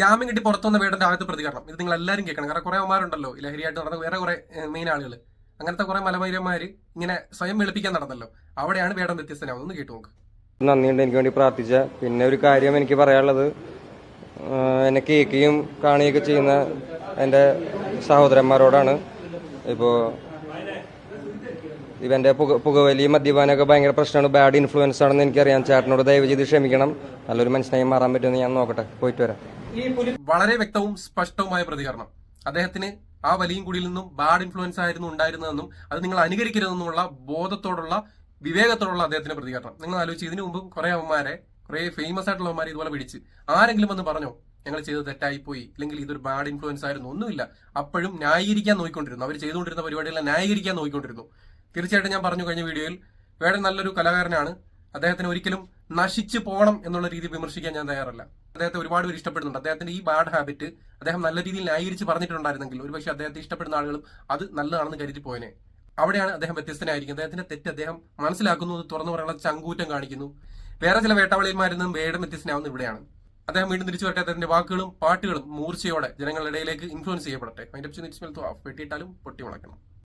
ജാമ്യം കിട്ടി പുറത്തു വന്ന വേടന്റെ ആദ്യത്തെ പ്രതികരണം ഇത് നിങ്ങൾ എല്ലാവരും കേൾക്കണം. കാരണം കുറെ അവന്മാരുണ്ടല്ലോ ലഹരിയായിട്ട് നടന്ന വേറെ കുറെ മെയിൻ ആളുകൾ, അങ്ങനത്തെ കുറെ മലമൈരന്മാര് ഇങ്ങനെ സ്വയം വെളുപ്പിക്കാൻ നടന്നല്ലോ. അവിടെയാണ് വേടം വ്യത്യസ്തനാവുന്നത്. ഒന്ന് കേട്ടു നോക്ക്. നന്ദിയുണ്ട് എനിക്ക് വേണ്ടി പ്രാർത്ഥിച്ച. പിന്നെ ഒരു കാര്യം എനിക്ക് പറയാനുള്ളത്, എന്നെ കേൾക്കുകയും കാണുകയൊക്കെ ചെയ്യുന്ന എൻ്റെ സഹോദരന്മാരോടാണ്. ഇപ്പോൾ ഇവൻ്റെ പുകവലി മദ്യപാനമൊക്കെ ഭയങ്കര പ്രശ്നമാണ്, ബാഡ് ഇൻഫ്ലുവൻസ് ആണെന്ന് എനിക്കറിയാം. ചേട്ടനോട് ദയവ് ചെയ്ത് ക്ഷമിക്കണം. നല്ലൊരു മനുഷ്യനായി മാറാൻ പറ്റുമെന്ന് ഞാൻ നോക്കട്ടെ. പോയിട്ട് വരാം. വളരെ വ്യക്തവും സ്പഷ്ടവുമായ പ്രതികരണം. അദ്ദേഹത്തിന് ആ വലിയ കുടിയിൽ നിന്നും ബാഡ് ഇൻഫ്ലുവൻസ് ആയിരുന്നു ഉണ്ടായിരുന്നതെന്നും അത് നിങ്ങൾ അനുകരിക്കരുതെന്നുമുള്ള ബോധത്തോടുള്ള വിവേകത്തോടുള്ള അദ്ദേഹത്തിന്റെ പ്രതികരണം. നിങ്ങൾ ആലോചിച്ച്, ഇതിനു മുമ്പ് കുറെ അവന്മാരെ, കുറെ ഫേമസ് ആയിട്ടുള്ള അവന്മാരെ ഇതുപോലെ പിടിച്ച് ആരെങ്കിലും വന്ന് പറഞ്ഞോ ഞങ്ങൾ ചെയ്തത് തെറ്റായിപ്പോയി, അല്ലെങ്കിൽ ഇതൊരു ബാഡ് ഇൻഫ്ലുവൻസ് ആയിരുന്നു? ഒന്നുമില്ല. അപ്പോഴും ന്യായീകരിക്കാൻ നോക്കിക്കൊണ്ടിരുന്നു. അവർ ചെയ്തുകൊണ്ടിരുന്ന പരിപാടികളെ ന്യായീകരിക്കാൻ നോക്കിക്കൊണ്ടിരുന്നു. തീർച്ചയായിട്ടും ഞാൻ പറഞ്ഞു കഴിഞ്ഞ വീഡിയോയിൽ, വേടൻ നല്ലൊരു കലാകാരനാണ്. അദ്ദേഹത്തിന് ഒരിക്കലും നശിച്ചു പോകണം എന്നുള്ള രീതിയിൽ വിമർശിക്കാൻ ഞാൻ തയ്യാറല്ല. അദ്ദേഹത്തെ ഒരുപാട് പേര് ഇഷ്ടപ്പെടുന്നുണ്ട്. അദ്ദേഹത്തിന്റെ ഈ ബാഡ് ഹാബിറ്റ് അദ്ദേഹം നല്ല രീതിയിൽ ന്യായീകരിച്ച് പറഞ്ഞിട്ടുണ്ടായിരുന്നെങ്കിൽ ഒരുപക്ഷെ അദ്ദേഹത്തെ ഇഷ്ടപ്പെടുന്ന ആളുകളും അത് നല്ലതാണെന്ന് കരുതി പോയനെ. അവിടെയാണ് അദ്ദേഹം വ്യത്യസ്തനായിരിക്കും. അദ്ദേഹത്തിന്റെ തെറ്റ് അദ്ദേഹം മനസ്സിലാക്കുന്നു, തുറന്നു പറയാനുള്ള ചങ്കൂറ്റം കാണിക്കുന്നു. വേറെ ചില വേട്ടാവളിമാരിൽ വേടം വ്യത്യസ്തനാവുന്ന ഇവിടെയാണ്. അദ്ദേഹം വീണ്ടും തിരിച്ചു വരട്ടെ. അദ്ദേഹത്തിന്റെ വാക്കുകളും പാട്ടുകളും മൂർച്ചയോടെ ജനങ്ങളുടെ ഇടയിലേക്ക് ഇൻഫ്ലുവൻസ് ചെയ്യപ്പെടട്ടെ. അതിന്റെ വെട്ടിയിട്ടാലും പൊട്ടി മുളയ്ക്കണം.